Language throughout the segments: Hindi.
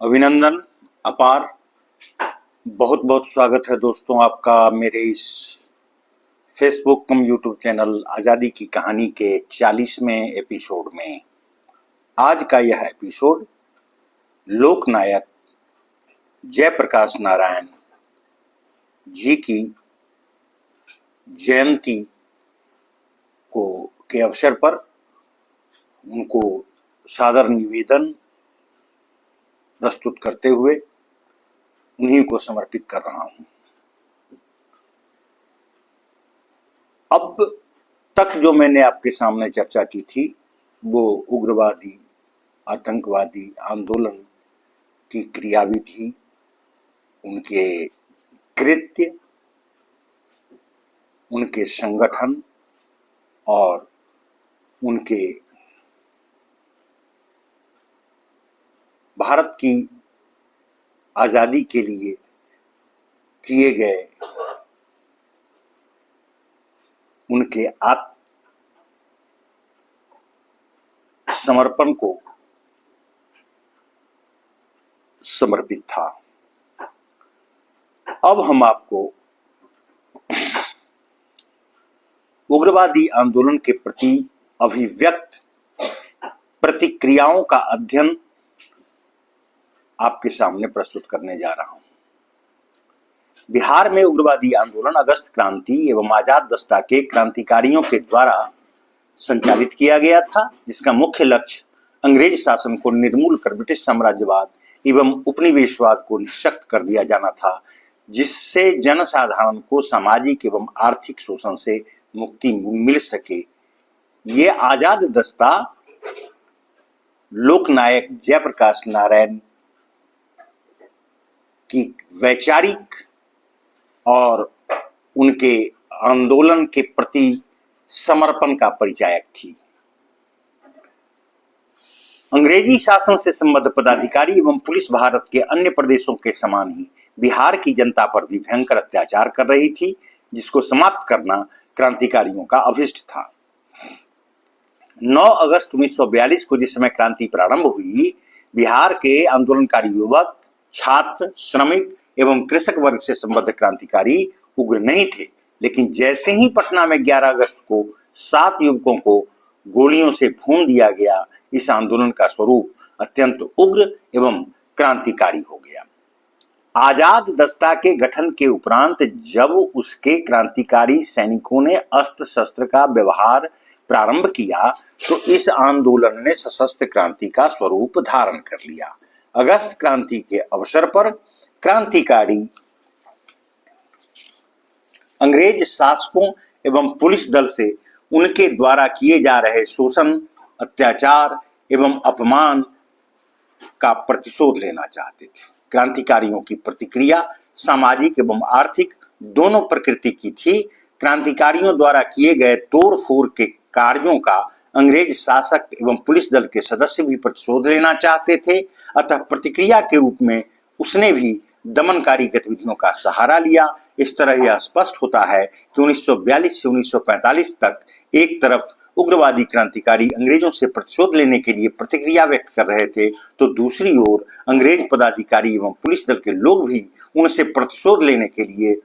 अभिनंदन अपार। बहुत बहुत स्वागत है दोस्तों आपका मेरे इस फेसबुक कम यूट्यूब चैनल आज़ादी की कहानी के 40वें एपिसोड में। आज का यह एपिसोड लोकनायक जयप्रकाश नारायण जी की जयंती के अवसर पर उनको सादर निवेदन प्रस्तुत करते हुए उन्हीं को समर्पित कर रहा हूं। अब तक जो मैंने आपके सामने चर्चा की थी वो उग्रवादी आतंकवादी आंदोलन की क्रियाविधि, उनके कृत्य, उनके संगठन और उनके भारत की आजादी के लिए किए गए उनके आत्मसमर्पण को समर्पित था। अब हम आपको उग्रवादी आंदोलन के प्रति अभिव्यक्त प्रतिक्रियाओं का अध्ययन आपके सामने प्रस्तुत करने जा रहा हूं। बिहार में उग्रवादी आंदोलन अगस्त क्रांति एवं आजाद दस्ता के क्रांतिकारियों के द्वारा संचालित किया गया था, जिसका मुख्य लक्ष्य अंग्रेज शासन को निर्मूल कर ब्रिटिश साम्राज्यवाद एवं उपनिवेशवाद को निःशक्त कर दिया जाना था, जिससे जनसाधारण को सामाजिक एवं आर्थिक शोषण से मुक्ति मिल सके। ये आजाद दस्ता लोकनायक जयप्रकाश नारायण की वैचारिक और उनके आंदोलन के प्रति समर्पण का परिचायक थी। अंग्रेजी शासन से संबद्ध पदाधिकारी एवं पुलिस भारत के अन्य प्रदेशों के समान ही बिहार की जनता पर भी भयंकर अत्याचार कर रही थी, जिसको समाप्त करना क्रांतिकारियों का अभिष्ट था। 9 अगस्त 1942 को जिस समय क्रांति प्रारंभ हुई, बिहार के आंदोलनकारी युवक, छात्र, श्रमिक एवं कृषक वर्ग से संबद्ध क्रांतिकारी उग्र नहीं थे, लेकिन जैसे ही पटना में 11 अगस्त को 7 युवकों को गोलियों से भून दिया गया, इस आंदोलन का स्वरूप अत्यंत उग्र एवं क्रांतिकारी हो गया। आजाद दस्ता के गठन के उपरांत जब उसके क्रांतिकारी सैनिकों ने अस्त्र शस्त्र का व्यवहार प्रारंभ किया, तो इस आंदोलन ने सशस्त्र क्रांति का स्वरूप धारण कर लिया। अगस्त क्रांति के अवसर पर क्रांतिकारी अंग्रेज शासकों एवं पुलिस दल से उनके द्वारा किए जा रहे शोषण, अत्याचार एवं अपमान का प्रतिशोध लेना चाहते थे। क्रांतिकारियों की प्रतिक्रिया सामाजिक एवं आर्थिक दोनों प्रकृति की थी। क्रांतिकारियों द्वारा किए गए तोड़फोड़ के कार्यों का अंग्रेज शासक एवं पुलिस दल के सदस्य भी प्रतिशोध लेना चाहते थे। अतः प्रतिक्रिया के रूप में उसने भी दमनकारी गतिविधियों का सहारा लिया। इस तरह यह स्पष्ट होता है कि 1942 से 1945 तक एक तरफ उग्रवादी क्रांतिकारी अंग्रेजों से प्रतिशोध लेने के लिए प्रतिक्रिया व्यक्त कर रहे थे, तो दूसरी ओर अंग्रेज पदाधिकारी एवं पुलिस दल के लोग भी उनसे प्रतिशोध लेने के लिए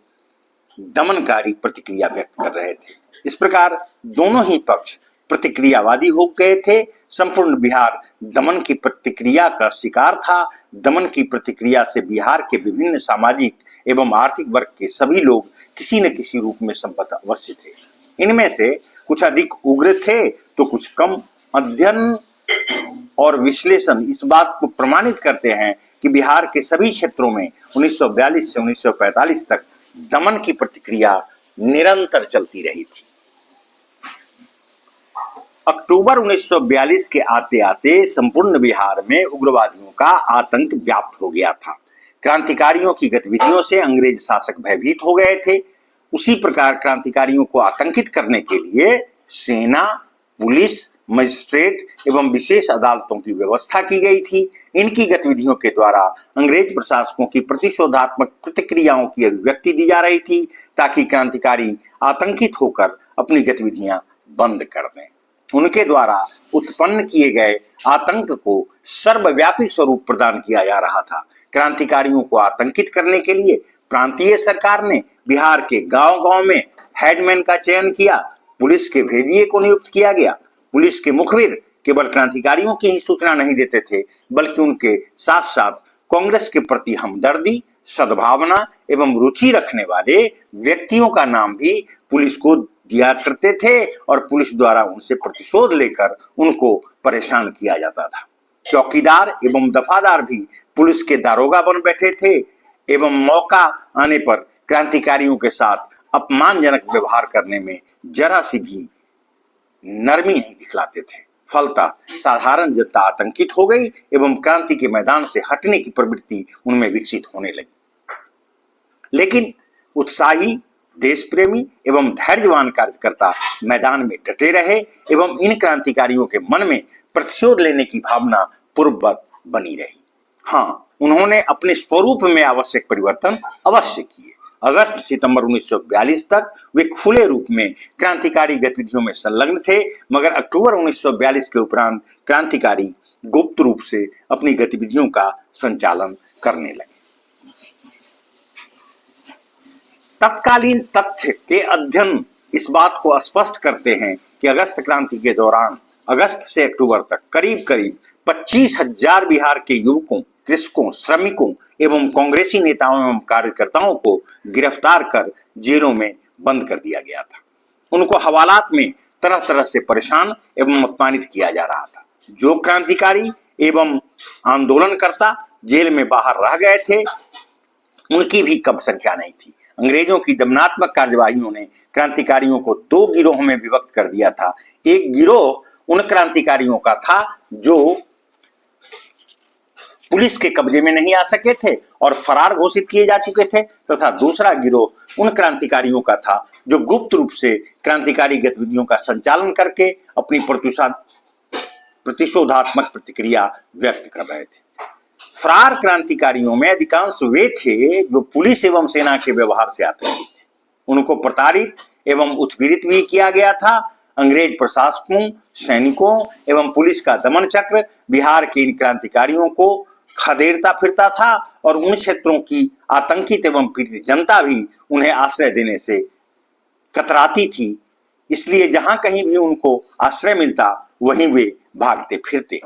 दमनकारी प्रतिक्रिया व्यक्त कर रहे थे। इस प्रकार दोनों ही पक्ष प्रतिक्रियावादी हो गए थे। संपूर्ण बिहार दमन की प्रतिक्रिया का शिकार था। दमन की प्रतिक्रिया से बिहार के विभिन्न सामाजिक एवं आर्थिक वर्ग के सभी लोग किसी न किसी रूप में संबद्ध अवश्य थे। इनमें से कुछ अधिक उग्र थे तो कुछ कम। अध्ययन और विश्लेषण इस बात को प्रमाणित करते हैं कि बिहार के सभी क्षेत्रों में 1942 से 1945 तक दमन की प्रतिक्रिया निरंतर चलती रही थी। अक्टूबर 1942 के आते आते संपूर्ण बिहार में उग्रवादियों का आतंक व्याप्त हो गया था। क्रांतिकारियों की गतिविधियों से अंग्रेज शासक भयभीत हो गए थे। उसी प्रकार क्रांतिकारियों को आतंकित करने के लिए सेना, पुलिस, मजिस्ट्रेट एवं विशेष अदालतों की व्यवस्था की गई थी। इनकी गतिविधियों के द्वारा अंग्रेज प्रशासकों की प्रतिशोधात्मक प्रतिक्रियाओं की अभिव्यक्ति दी जा रही थी, ताकि क्रांतिकारी आतंकित होकर अपनी गतिविधियां बंद कर दें। उनके द्वारा उत्पन्न किए गए आतंक को सर्वव्यापी स्वरूप प्रदान किया जा रहा था। क्रांतिकारियों को आतंकित करने के लिए प्रांतीय सरकार ने बिहार के गांव-गांव में हेडमैन का चयन किया, पुलिस के भेदिए को नियुक्त किया गया। पुलिस के मुखबिर केवल क्रांतिकारियों की ही सूचना नहीं देते थे, बल्कि उनके साथ साथ कांग्रेस के प्रति हमदर्दी, सद्भावना एवं रुचि रखने वाले व्यक्तियों का नाम भी पुलिस को दिया करते थे और पुलिस द्वारा उनसे प्रतिशोध लेकर उनको परेशान किया जाता था। चौकीदार एवं दफादार भी पुलिस के दारोगा बन बैठे थे एवं मौका आने पर क्रांतिकारियों के साथ अपमानजनक व्यवहार करने में जरा सी भी नरमी नहीं दिखलाते थे। फलतः साधारण जनता आतंकित हो गई एवं क्रांति के मैदान से हटने की प्रवृत्ति उनमें विकसित होने लगी। लेकिन उत्साही, देश प्रेमी एवं धैर्यवान कार्यकर्ता मैदान में डटे रहे एवं इन क्रांतिकारियों के मन में प्रतिशोध लेने की भावना पूर्ववत बनी रही। हाँ, उन्होंने अपने स्वरूप में आवश्यक परिवर्तन अवश्य किए। अगस्त सितंबर 1942 तक वे खुले रूप में क्रांतिकारी गतिविधियों में संलग्न थे, मगर अक्टूबर 1942 के उपरांत क्रांतिकारी गुप्त रूप से अपनी गतिविधियों का संचालन करने लगे। तत्कालीन तथ्य के अध्ययन इस बात को स्पष्ट करते हैं कि अगस्त क्रांति के दौरान अगस्त से अक्टूबर तक करीब करीब 25,000 बिहार के युवकों, कृषकों, श्रमिकों एवं कांग्रेसी नेताओं एवं कार्यकर्ताओं को गिरफ्तार कर जेलों में बंद कर दिया गया था। उनको हवालात में तरह तरह से परेशान एवं अपमानित किया जा रहा था। जो क्रांतिकारी एवं आंदोलनकर्ता जेल में बाहर रह गए थे, उनकी भी कम संख्या नहीं थी। अंग्रेजों की दमनात्मक कार्यवाहियों ने क्रांतिकारियों को 2 गिरोह में विभक्त कर दिया था। एक गिरोह उन क्रांतिकारियों का था जो पुलिस के कब्जे में नहीं आ सके थे और फरार घोषित किए जा चुके थे, तथा दूसरा गिरोह उन क्रांतिकारियों का था जो गुप्त रूप से क्रांतिकारी गतिविधियों का संचालन करके अपनी प्रतिशोधात्मक प्रतिक्रिया व्यक्त कर रहे थे। फरार क्रांतिकारियों में अधिकांश वे थे जो पुलिस एवं सेना के व्यवहार से आतंकित थे। उनको प्रताड़ित एवं उत्पीड़ित भी किया गया था। अंग्रेज प्रशासकों, सैनिकों एवं पुलिस का दमन चक्र बिहार के इन क्रांतिकारियों को खदेड़ता फिरता था और उन क्षेत्रों की आतंकित एवं पीड़ित जनता भी उन्हें आश्रय देने से कतराती थी। इसलिए जहां कहीं भी उनको आश्रय मिलता वहीं वे भागते फिरते।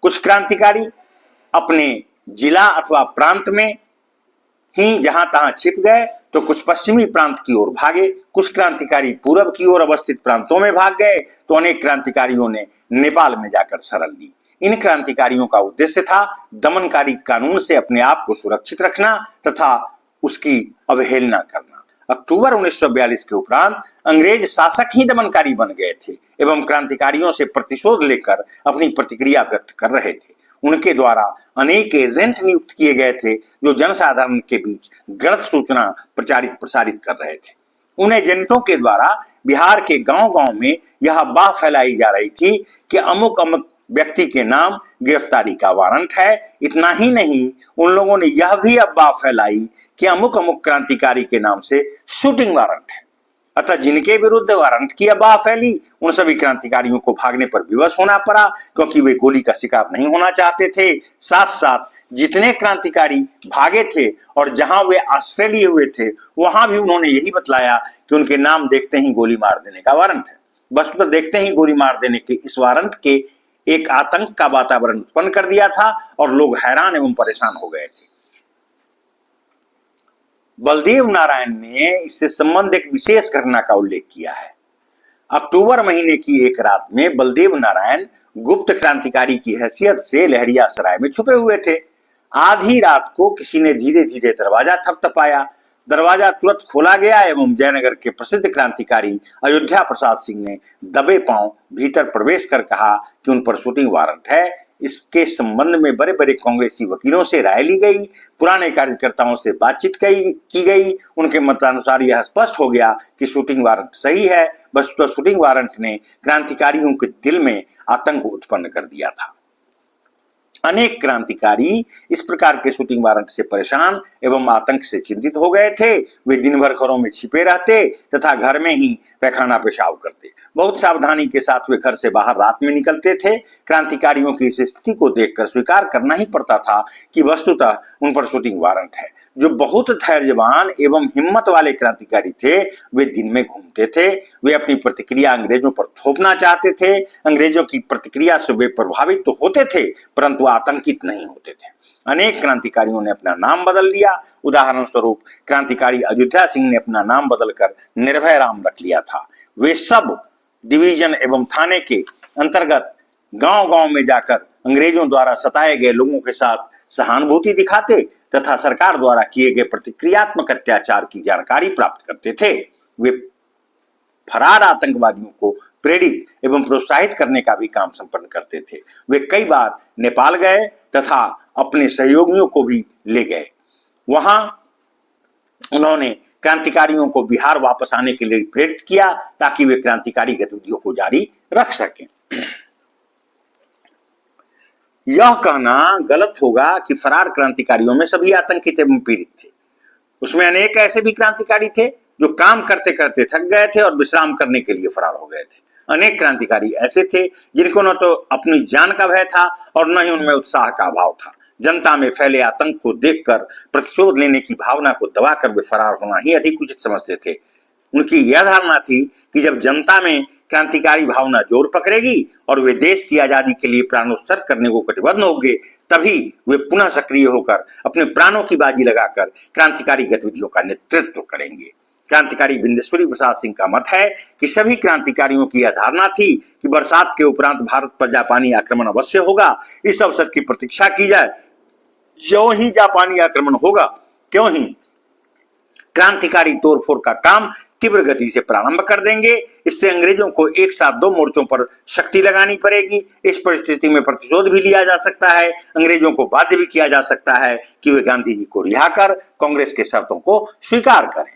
कुछ क्रांतिकारी अपने जिला अथवा प्रांत में ही जहां तहां छिप गए तो कुछ पश्चिमी प्रांत की ओर भागे। कुछ क्रांतिकारी पूर्व की ओर अवस्थित प्रांतों में भाग गए तो अनेक क्रांतिकारियों ने नेपाल में जाकर शरण ली। इन क्रांतिकारियों का उद्देश्य था दमनकारी कानून से अपने आप को सुरक्षित रखना तथा उसकी अवहेलना करना। अक्टूबर 1942 के उपरांत अंग्रेज शासक ही दमनकारी बन गए थे एवं क्रांतिकारियों से प्रतिशोध लेकर अपनी प्रतिक्रिया व्यक्त कर रहे थे। उनके द्वारा अनेक एजेंट नियुक्त किए गए थे जो जनसाधारण के बीच गलत सूचना प्रसारित कर रहे थे। उन एजेंटों के द्वारा बिहार के गांव-गांव में यह अफवाह फैलाई जा रही थी कि अमुक अमुक व्यक्ति के नाम गिरफ्तारी का वारंट है। इतना ही नहीं, उन लोगों ने यह भी अफवाह फैलाई कि अमुक अमुक क्रांतिकारी के नाम से शूटिंग वारंट है। अतः जिनके विरुद्ध वारंट की अफवाह फैली उन सभी क्रांतिकारियों को भागने पर विवश होना पड़ा, क्योंकि वे गोली का शिकार नहीं होना चाहते थे। साथ साथ जितने क्रांतिकारी भागे थे और जहां वे आश्रय लिए हुए थे वहां भी उन्होंने यही बतलाया कि उनके नाम देखते ही गोली मार देने का वारंट है। वस्तुतः देखते ही गोली मार देने के इस वारंट के एक आतंक का वातावरण उत्पन्न कर दिया था और लोग हैरान एवं परेशान हो गए थे। बलदेव नारायण ने इससे संबंधित एक विशेष घटना का उल्लेख किया है। अक्टूबर महीने की एक रात में बलदेव नारायण गुप्त क्रांतिकारी की हैसियत से लहरिया सराय में छुपे हुए थे। आधी रात को किसी ने धीरे धीरे दरवाजा थपथपाया। दरवाजा तुरंत खोला गया एवं जयनगर के प्रसिद्ध क्रांतिकारी अयोध्या प्रसाद सिंह ने दबे पांव भीतर प्रवेश कर कहा कि उन पर शूटिंग वारंट है। इसके संबंध में बड़े बड़े कांग्रेसी वकीलों से राय ली गई, पुराने कार्यकर्ताओं से बातचीत की गई। उनके मतानुसार यह स्पष्ट हो गया कि शूटिंग वारंट सही है। बस तो शूटिंग वारंट ने क्रांतिकारियों के दिल में आतंक उत्पन्न कर दिया था। अनेक क्रांतिकारी इस प्रकार के शूटिंग वारंट से परेशान एवं आतंक से चिंतित हो गए थे। वे दिन भर घरों में छिपे रहते तथा घर में ही पैखाना पेशाब करते। बहुत सावधानी के साथ वे घर से बाहर रात में निकलते थे। क्रांतिकारियों की इस स्थिति को देखकर स्वीकार करना ही पड़ता था कि वस्तुतः उन पर शूटिंग वारंट है। जो बहुत धैर्यवान एवं हिम्मत वाले क्रांतिकारी थे, वे दिन में घूमते थे। वे अपनी प्रतिक्रिया अंग्रेजों पर थोपना चाहते थे। अंग्रेजों की प्रतिक्रिया से वे प्रभावित तो होते थे, परंतु आतंकित नहीं होते थे। अनेक क्रांतिकारियों ने अपना नाम बदल लिया। उदाहरण स्वरूप क्रांतिकारी अयोध्या सिंह ने अपना नाम बदलकर निर्भय राम रख लिया था। वे सब डिवीजन एवं थाने के अंतर्गत गांव-गांव में जाकर अंग्रेजों द्वारा सताए गए लोगों के साथ सहानुभूति दिखाते तथा सरकार द्वारा किए गए प्रतिक्रियात्मक अत्याचार की जानकारी प्राप्त करते थे। वे फरार आतंकवादियों को प्रेरित एवं प्रोत्साहित करने का भी काम संपन्न करते थे। वे कई बार नेपाल गए तथा अपने सहयोगियों को भी ले गए। वहां उन्होंने क्रांतिकारियों को बिहार वापस आने के लिए प्रेरित किया ताकि वे क्रांतिकारी गतिविधियों को जारी रख सकें। यह कहना गलत होगा कि फरार क्रांतिकारियों में सभी आतंकित एवं पीड़ित थे। उसमें अनेक ऐसे भी क्रांतिकारी थे जो काम करते करते थक गए थे और विश्राम करने के लिए फरार हो गए थे। अनेक क्रांतिकारी ऐसे थे जिनको न तो अपनी जान का भय था और न ही उनमें उत्साह का अभाव था। जनता में फैले आतंक को देखकर प्रतिशोध लेने की भावना को दबाकर वे फरार होना ही अधिक उचित समझते थे। उनकी यह धारणा थी कि जब जनता में क्रांतिकारी भावना जोर पकड़ेगी और वे देश की आजादी के लिए प्राणोत्सर्ग करने को कटिबद्ध होंगे, तभी वे पुनः सक्रिय होकर अपने प्राणों की बाजी लगाकर क्रांतिकारी गतिविधियों का नेतृत्व करेंगे। क्रांतिकारी बिंदेश्वरी प्रसाद सिंह का मत है कि सभी क्रांतिकारियों की यह धारणा थी कि बरसात के उपरांत भारत पर जापानी आक्रमण अवश्य होगा। इस अवसर की प्रतीक्षा की जाए। जो ही जापानी आक्रमण होगा, क्यों ही क्रांतिकारी तोड़फोड़ का काम तीव्र गति से प्रारंभ कर देंगे। इससे अंग्रेजों को एक साथ दो मोर्चों पर शक्ति लगानी पड़ेगी। इस परिस्थिति में प्रतिशोध भी लिया जा सकता है। अंग्रेजों को बाध्य भी किया जा सकता है कि वे गांधी जी को रिहा कर कांग्रेस के शर्तों को स्वीकार करें।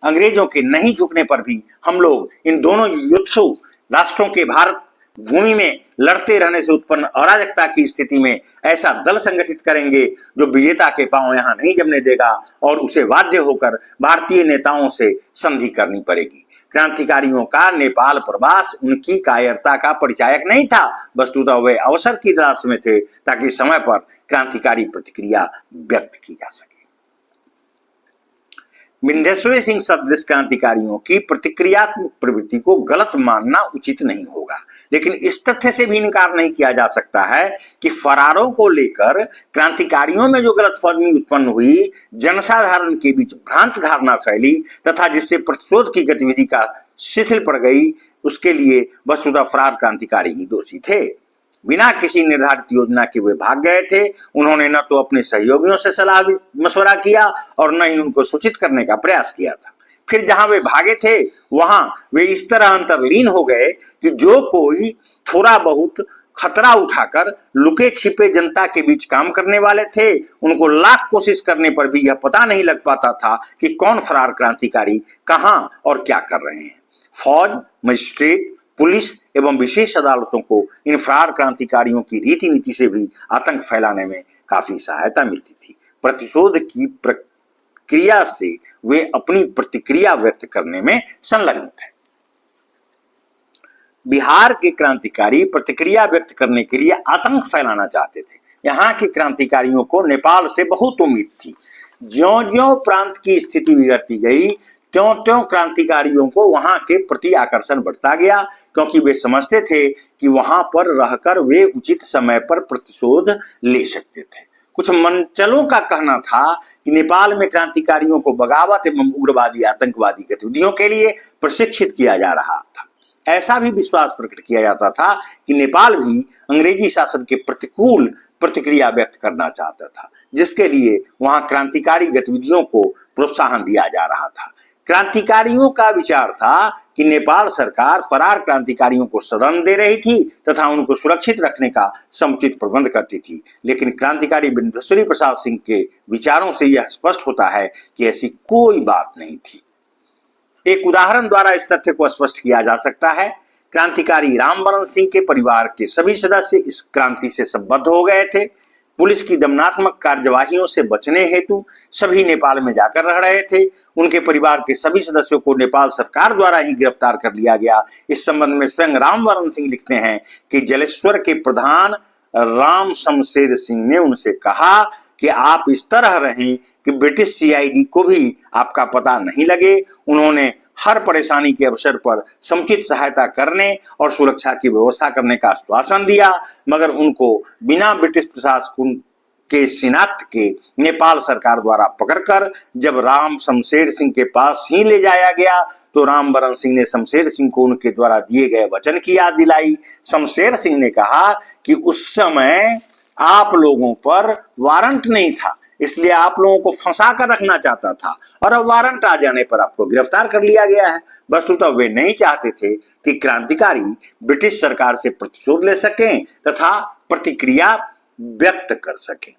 अंग्रेजों के नहीं झुकने पर भी हम लोग इन दोनों युद्धसु राष्ट्रों के भारत भूमि में लड़ते रहने से उत्पन्न अराजकता की स्थिति में ऐसा दल संगठित करेंगे जो विजेता के पांव यहां नहीं जमने देगा और उसे बाध्य होकर भारतीय नेताओं से संधि करनी पड़ेगी। क्रांतिकारियों का नेपाल प्रवास उनकी कायरता का परिचायक नहीं था, वस्तुतः वे अवसर की तलाश में थे ताकि समय पर क्रांतिकारी प्रतिक्रिया व्यक्त की जा सके। बिंदेश्वरी सिंह सदृश क्रांतिकारियों की प्रतिक्रियात्मक प्रवृत्ति को गलत मानना उचित नहीं होगा, लेकिन इस तथ्य से भी इनकार नहीं किया जा सकता है कि फरारों को लेकर क्रांतिकारियों में जो गलतफहमी उत्पन्न हुई, जनसाधारण के बीच भ्रांत धारणा फैली तथा जिससे प्रतिशोध की गतिविधि का शिथिल पड़ गई, उसके लिए वस्तुतः फरार क्रांतिकारी ही दोषी थे। बिना किसी निर्धारित योजना के वे भाग गए थे। उन्होंने न तो अपने सहयोगियों से सलाह मशवरा किया और न ही उनको सूचित करने का प्रयास किया था। फिर जहां वे भागे थे वहां वे इस तरह अंतर्लीन हो गए कि जो कोई थोड़ा बहुत खतरा उठाकर लुके छिपे जनता के बीच काम करने वाले थे, उनको लाख कोशिश करने पर भी यह पता नहीं लग पाता था कि कौन फरार क्रांतिकारी कहां और क्या कर रहे हैं। फौज, मजिस्ट्रेट, पुलिस एवं विशेष अदालतों को इन फरार क्रांतिकारियों की रीति नीति से भी आतंक फैलाने में काफी सहायता मिलती थी। प्रतिशोध की प्रक्रिया से वे अपनी प्रतिक्रिया व्यक्त करने में संलग्न थे। बिहार के क्रांतिकारी प्रतिक्रिया व्यक्त करने के लिए आतंक फैलाना चाहते थे। यहाँ के क्रांतिकारियों को नेपाल से बहुत उम्मीद थी। ज्यों-ज्यों प्रांत की स्थिति बिगड़ती गई, त्यों-त्यों क्रांतिकारियों को वहां के प्रति आकर्षण बढ़ता गया, क्योंकि वे समझते थे कि वहां पर रहकर वे उचित समय पर प्रतिशोध ले सकते थे। कुछ मंचलों का कहना था कि नेपाल में क्रांतिकारियों को बगावत एवं उग्रवादी आतंकवादी गतिविधियों के लिए प्रशिक्षित किया जा रहा था। ऐसा भी विश्वास प्रकट किया जाता था कि नेपाल भी अंग्रेजी शासन के प्रतिकूल प्रतिक्रिया व्यक्त करना चाहता था, जिसके लिए वहां क्रांतिकारी गतिविधियों को प्रोत्साहन दिया जा रहा था। क्रांतिकारियों का विचार था कि नेपाल सरकार फरार क्रांतिकारियों को शरण दे रही थी तथा उनको सुरक्षित रखने का समुचित प्रबंध करती थी, लेकिन क्रांतिकारी बिंदेश्वरी प्रसाद सिंह के विचारों से यह स्पष्ट होता है कि ऐसी कोई बात नहीं थी। एक उदाहरण द्वारा इस तथ्य को स्पष्ट किया जा सकता है। क्रांतिकारी रामवरण सिंह के परिवार के सभी सदस्य इस क्रांति से संबद्ध हो गए थे। पुलिस की दमनात्मक कार्यवाहियों से बचने हेतु सभी नेपाल में जाकर रह रहे थे। उनके परिवार के सभी सदस्यों को नेपाल सरकार द्वारा ही गिरफ्तार कर लिया गया। इस संबंध में स्वयं रामवरण सिंह लिखते हैं कि जलेश्वर के प्रधान राम शमशेर सिंह ने उनसे कहा कि आप इस तरह रहें कि ब्रिटिश सीआईडी को भी आपका पता नहीं लगे। उन्होंने हर परेशानी के अवसर पर समुचित सहायता करने और सुरक्षा की व्यवस्था करने का आश्वासन दिया, मगर उनको बिना ब्रिटिश प्रशासन के शिनाख्त के नेपाल सरकार द्वारा पकड़कर जब राम शमशेर सिंह के पास ही ले जाया गया तो रामवरण सिंह ने शमशेर सिंह को उनके द्वारा दिए गए वचन की याद दिलाई। शमशेर सिंह ने कहा कि उस समय आप लोगों पर वारंट नहीं था, इसलिए आप लोगों को फंसा कर रखना चाहता था और अब वारंट आ जाने पर आपको गिरफ्तार कर लिया गया है। वस्तुतः वे नहीं चाहते थे कि क्रांतिकारी ब्रिटिश सरकार से प्रतिशोध ले सकें तथा प्रतिक्रिया व्यक्त कर सकें।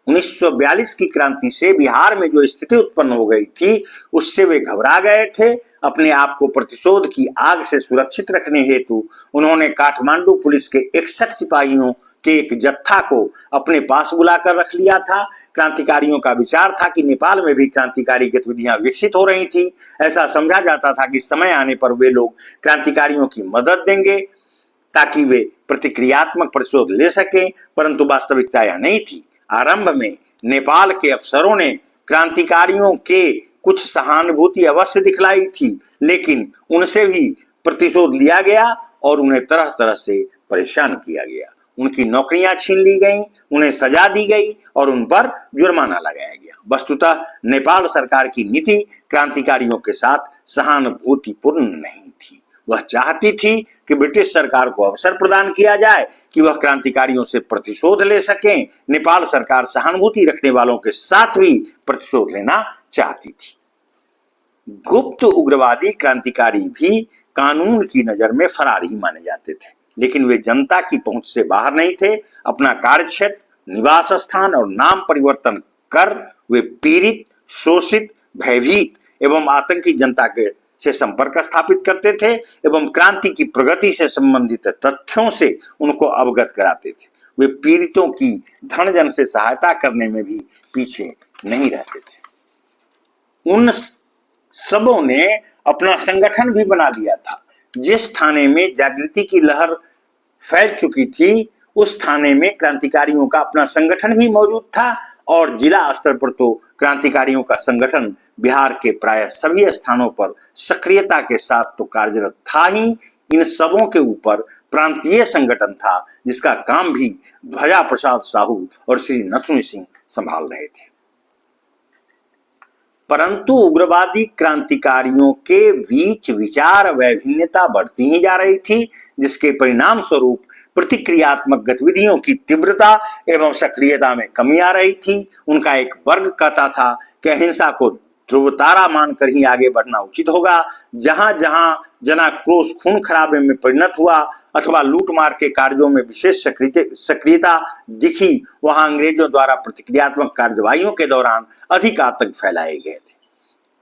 1942 की क्रांति से बिहार में जो स्थिति उत्पन्न हो गई थी उससे वे घबरा गए थे। अपने आप को प्रतिशोध की आग से सुरक्षित रखने हेतु उन्होंने काठमांडू पुलिस के 61 सिपाहियों के एक जत्था को अपने पास बुलाकर रख लिया था। क्रांतिकारियों का विचार था कि नेपाल में भी क्रांतिकारी गतिविधियां विकसित हो रही थी। ऐसा समझा जाता था कि समय आने पर वे लोग क्रांतिकारियों की मदद देंगे ताकि वे प्रतिक्रियात्मक प्रतिशोध ले सकें, परंतु वास्तविकता यह नहीं थी। आरंभ में नेपाल के अफसरों ने क्रांतिकारियों के कुछ सहानुभूति अवश्य दिखलाई थी, लेकिन उनसे भी प्रतिशोध लिया गया और उन्हें तरह तरह से परेशान किया गया। उनकी नौकरियां छीन ली गईं, उन्हें सजा दी गई और उन पर जुर्माना लगाया गया। वस्तुतः नेपाल सरकार की नीति क्रांतिकारियों के साथ सहानुभूतिपूर्ण नहीं थी। वह चाहती थी कि ब्रिटिश सरकार को अवसर प्रदान किया जाए कि वह क्रांतिकारियों से प्रतिशोध ले सकें। नेपाल सरकार सहानुभूति रखने वालों के साथ भी प्रतिशोध लेना चाहती थी। गुप्त उग्रवादी क्रांतिकारी भी कानून की नजर में फरार ही माने जाते थे, लेकिन वे जनता की पहुंच से बाहर नहीं थे। अपना कार्यक्षेत्र, निवास स्थान और नाम परिवर्तन कर वे पीड़ित, शोषित, भयभीत एवं आतंकी जनता के से संपर्क स्थापित करते थे एवं क्रांति की प्रगति से संबंधित तथ्यों से उनको अवगत कराते थे। वे पीड़ितों की धन जन से सहायता करने में भी पीछे नहीं रहते थे। उन सबों ने अपना संगठन भी बना लिया था। जिस थाने में जागृति की लहर फैल चुकी थी उस थाने में क्रांतिकारियों का अपना संगठन भी मौजूद था और जिला स्तर पर तो क्रांतिकारियों का संगठन बिहार के प्राय सभी स्थानों पर सक्रियता के साथ तो कार्यरत था ही। इन सबों के ऊपर प्रांतीय संगठन था जिसका काम भी ध्वजा प्रसाद साहू और श्री नथुनी सिंह संभाल रहे थे। परंतु उग्रवादी क्रांतिकारियों के बीच विचार वैभिन्नता बढ़ती ही जा रही थी, जिसके परिणाम स्वरूप प्रतिक्रियात्मक गतिविधियों की तीव्रता एवं सक्रियता में कमी आ रही थी। उनका एक वर्ग कहता था कि अहिंसा को ध्रुवतारा मानकर ही आगे बढ़ना उचित होगा। जहां जहां जनाक्रोश खून खराबे में परिणत हुआ अथवा लूटमार के कार्यों में विशेष सक्रियता दिखी, वहां अंग्रेजों द्वारा प्रतिक्रियात्मक कार्यवाहियों के दौरान अधिक आतंक फैलाए गए थे।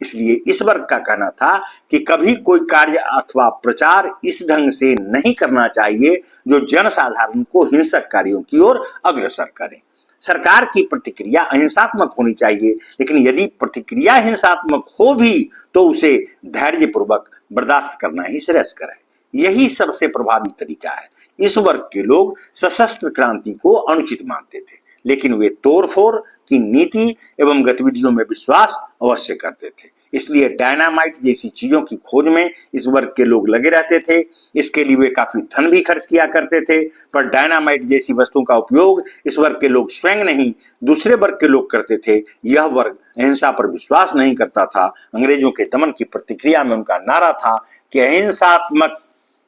इसलिए इस वर्ग का कहना था कि कभी कोई कार्य अथवा प्रचार इस ढंग से नहीं करना चाहिए जो जनसाधारण को हिंसक कार्यों की ओर अग्रसर करे। सरकार की प्रतिक्रिया अहिंसात्मक होनी चाहिए, लेकिन यदि प्रतिक्रिया हिंसात्मक हो भी तो उसे धैर्यपूर्वक बर्दाश्त करना ही श्रेयस्कर है। यही सबसे प्रभावी तरीका है। इस वर्ग के लोग सशस्त्र क्रांति को अनुचित मानते थे, लेकिन वे तोड़फोड़ की नीति एवं गतिविधियों में विश्वास अवश्य करते थे। इसलिए डायनामाइट जैसी चीजों की खोज में इस वर्ग के लोग लगे रहते थे। इसके लिए वे काफी धन भी खर्च किया करते थे, पर डायनामाइट जैसी वस्तुओं का उपयोग इस वर्ग के लोग स्वयं नहीं, दूसरे वर्ग के लोग करते थे। यह वर्ग अहिंसा पर विश्वास नहीं करता था। अंग्रेजों के दमन की प्रतिक्रिया में उनका नारा था कि अहिंसात्मक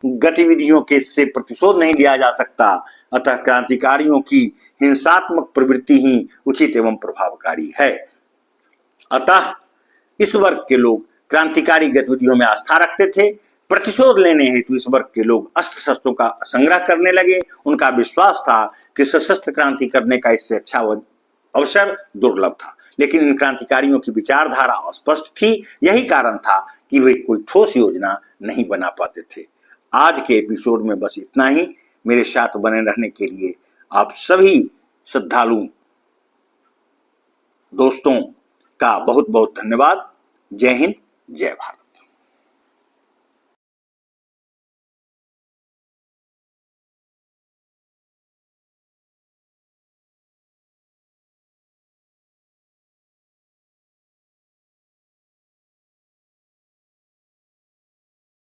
गतिविधियों के से प्रतिशोध नहीं लिया जा सकता, अतः क्रांतिकारियों की हिंसात्मक प्रवृत्ति ही उचित एवं प्रभावकारी है। अतः इस वर्ग के लोग क्रांतिकारी गतिविधियों में आस्था रखते थे। प्रतिशोध लेने हेतु इस वर्ग के लोग अस्त्र शस्त्रों का संग्रह करने लगे। उनका विश्वास था कि सशस्त्र क्रांति करने का इससे अच्छा अवसर दुर्लभ था, लेकिन इन क्रांतिकारियों की विचारधारा अस्पष्ट थी। यही कारण था कि वे कोई ठोस योजना नहीं बना पाते थे। आज के एपिसोड में बस इतना ही। मेरे साथ बने रहने के लिए आप सभी श्रद्धालु दोस्तों का बहुत बहुत धन्यवाद। जय हिंद, जय भारत।